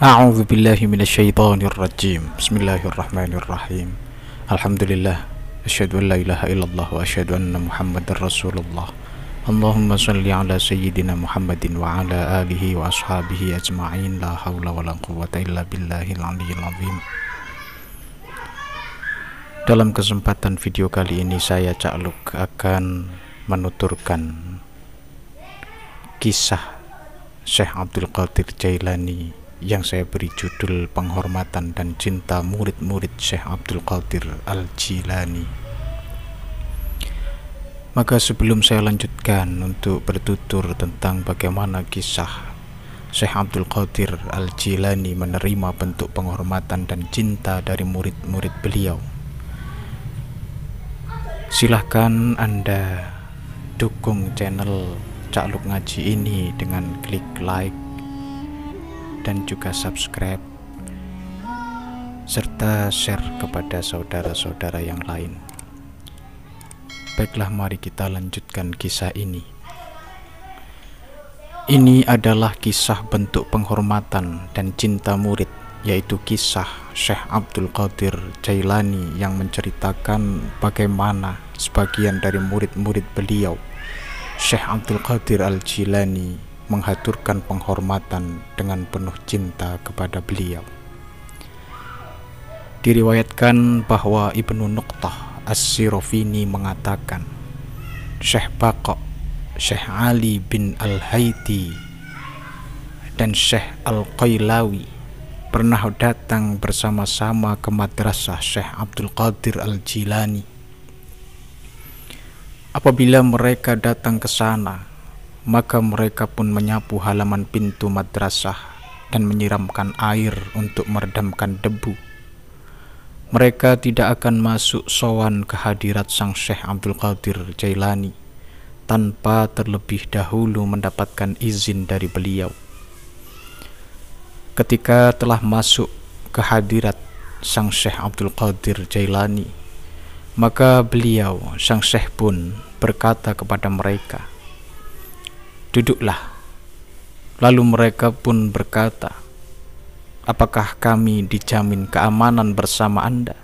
A'udzu billahi minasyaitonir rajim. Bismillahirrahmanirrahim. Alhamdulillah, asyhadu an la ilaha illallah wa asyhadu anna Muhammadar Rasulullah. Allahumma shalli ala sayyidina Muhammadin wa ala alihi wa ashabihi ajma'in. La haula wala quwwata illa billahil aliyyil azim. Dalam kesempatan video kali ini saya Cak Luk akan menuturkan kisah Syekh Abdul Qadir Jailani yang saya beri judul Penghormatan dan Cinta Murid-murid Syekh Abdul Qadir Al-Jilani. Maka sebelum saya lanjutkan untuk bertutur tentang bagaimana kisah Syekh Abdul Qadir Al-Jilani menerima bentuk penghormatan dan cinta dari murid-murid beliau, silahkan Anda dukung channel Cak Luk Ngaji ini dengan klik like dan juga subscribe serta share kepada saudara-saudara yang lain. Baiklah, mari kita lanjutkan kisah ini. Ini adalah kisah bentuk penghormatan dan cinta murid, yaitu kisah Syekh Abdul Qadir Jailani yang menceritakan bagaimana sebagian dari murid-murid beliau, Syekh Abdul Qadir Al-Jilani, menghaturkan penghormatan dengan penuh cinta kepada beliau. Diriwayatkan bahwa Ibnu Nuqtah As-Sirafini mengatakan, Syekh Baqa, Syekh Ali bin Al-Haiti, dan Syekh Al-Qaylawi pernah datang bersama-sama ke madrasah Syekh Abdul Qadir Al-Jilani. Apabila mereka datang ke sana, maka mereka pun menyapu halaman pintu madrasah dan menyiramkan air untuk meredamkan debu. Mereka tidak akan masuk sowan ke hadirat sang Syekh Abdul Qadir Jailani tanpa terlebih dahulu mendapatkan izin dari beliau. Ketika telah masuk ke hadirat sang Syekh Abdul Qadir Jailani, maka beliau, sang Syekh, pun berkata kepada mereka, "Duduklah." Lalu mereka pun berkata, "Apakah kami dijamin keamanan bersama Anda?"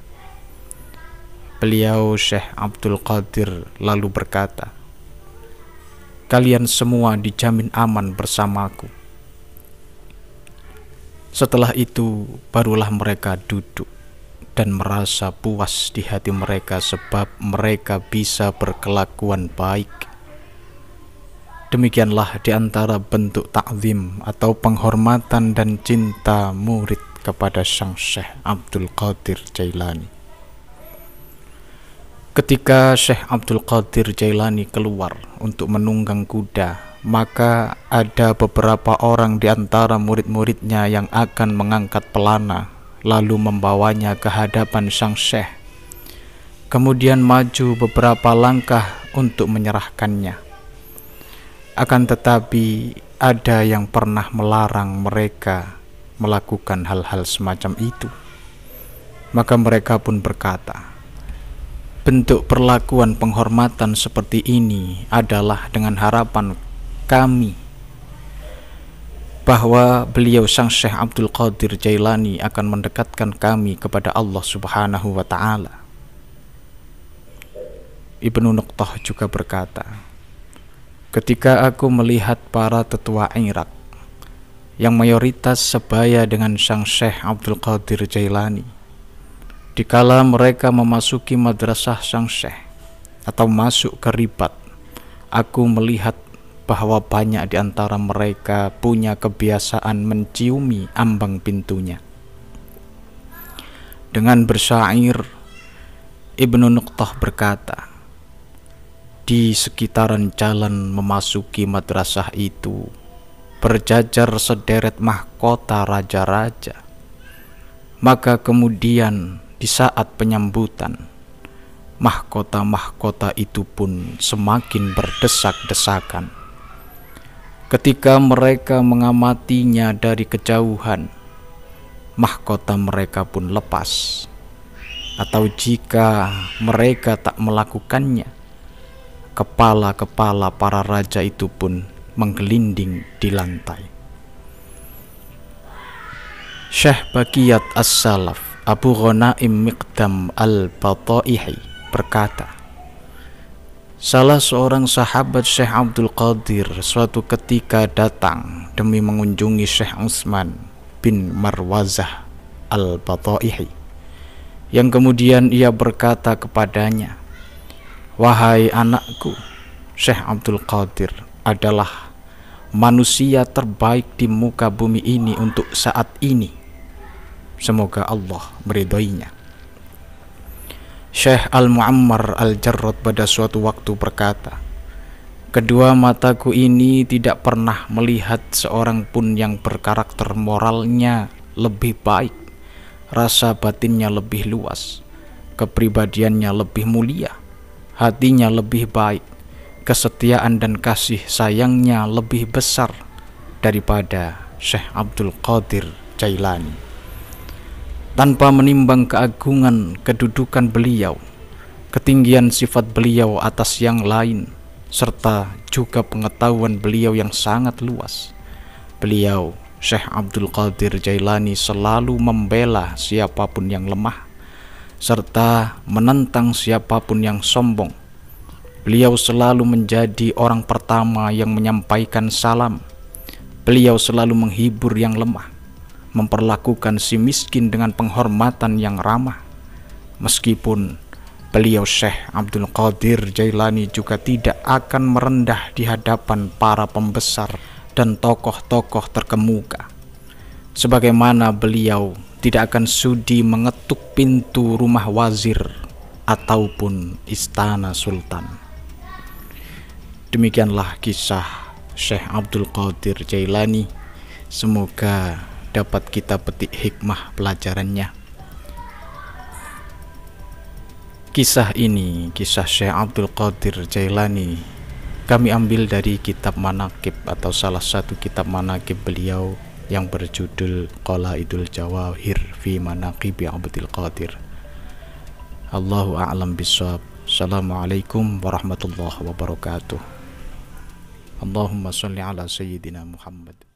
Beliau, Syekh Abdul Qadir, lalu berkata, "Kalian semua dijamin aman bersamaku." Setelah itu barulah mereka duduk dan merasa puas di hati mereka sebab mereka bisa berkelakuan baik. Demikianlah di antara bentuk ta'zim atau penghormatan dan cinta murid kepada sang Syekh Abdul Qadir Jailani. Ketika Syekh Abdul Qadir Jailani keluar untuk menunggang kuda, maka ada beberapa orang di antara murid-muridnya yang akan mengangkat pelana lalu membawanya ke hadapan sang Syekh, kemudian maju beberapa langkah untuk menyerahkannya. Akan tetapi ada yang pernah melarang mereka melakukan hal-hal semacam itu. Maka mereka pun berkata, bentuk perlakuan penghormatan seperti ini adalah dengan harapan kami bahwa beliau sang Syekh Abdul Qadir Jailani akan mendekatkan kami kepada Allah Subhanahu wa Ta'ala. Ibnu Nuqtah juga berkata, ketika aku melihat para tetua Irak yang mayoritas sebaya dengan sang Syekh Abdul Qadir Jailani, dikala mereka memasuki madrasah sang Syekh atau masuk ke ribat, aku melihat bahwa banyak di antara mereka punya kebiasaan menciumi ambang pintunya. Dengan bersyair, Ibnu Nuqtah berkata, di sekitaran jalan memasuki madrasah itu berjajar sederet mahkota raja-raja. Maka kemudian di saat penyambutan, mahkota-mahkota itu pun semakin berdesak-desakan. Ketika mereka mengamatinya dari kejauhan, mahkota mereka pun lepas. Atau jika mereka tak melakukannya, kepala-kepala para raja itu pun menggelinding di lantai. Syekh Baqiyat As-Salaf Abu Ghanaim Miqdam Al-Bataihi berkata, salah seorang sahabat Syekh Abdul Qadir suatu ketika datang demi mengunjungi Syekh Utsman bin Marwazah Al-Bataihi, yang kemudian ia berkata kepadanya, wahai anakku, Syekh Abdul Qadir adalah manusia terbaik di muka bumi ini untuk saat ini. Semoga Allah meridhoinya. Syekh Al-Mu'ammar Al-Jarrad pada suatu waktu berkata, kedua mataku ini tidak pernah melihat seorang pun yang berkarakter moralnya lebih baik, rasa batinnya lebih luas, kepribadiannya lebih mulia, hatinya lebih baik, kesetiaan dan kasih sayangnya lebih besar daripada Syekh Abdul Qadir Jailani. Tanpa menimbang keagungan kedudukan beliau, ketinggian sifat beliau atas yang lain, serta juga pengetahuan beliau yang sangat luas, beliau Syekh Abdul Qadir Jailani selalu membela siapapun yang lemah, serta menentang siapapun yang sombong. Beliau selalu menjadi orang pertama yang menyampaikan salam. Beliau selalu menghibur yang lemah, memperlakukan si miskin dengan penghormatan yang ramah. Meskipun beliau Syekh Abdul Qadir Jailani juga tidak akan merendah di hadapan para pembesar dan tokoh-tokoh terkemuka, sebagaimana beliau tidak akan sudi mengetuk pintu rumah wazir ataupun istana sultan. Demikianlah kisah Syekh Abdul Qadir Jailani. Semoga dapat kita petik hikmah pelajarannya. Kisah ini, kisah Syekh Abdul Qadir Jailani, kami ambil dari kitab Manaqib atau salah satu kitab Manaqib beliau yang berjudul Qalaidul Jawahir fi Manaqibi Abdul Qadir. Allahu a'lam bishawab. Assalamualaikum warahmatullahi wabarakatuh. Allahumma sholli ala sayyidina Muhammad.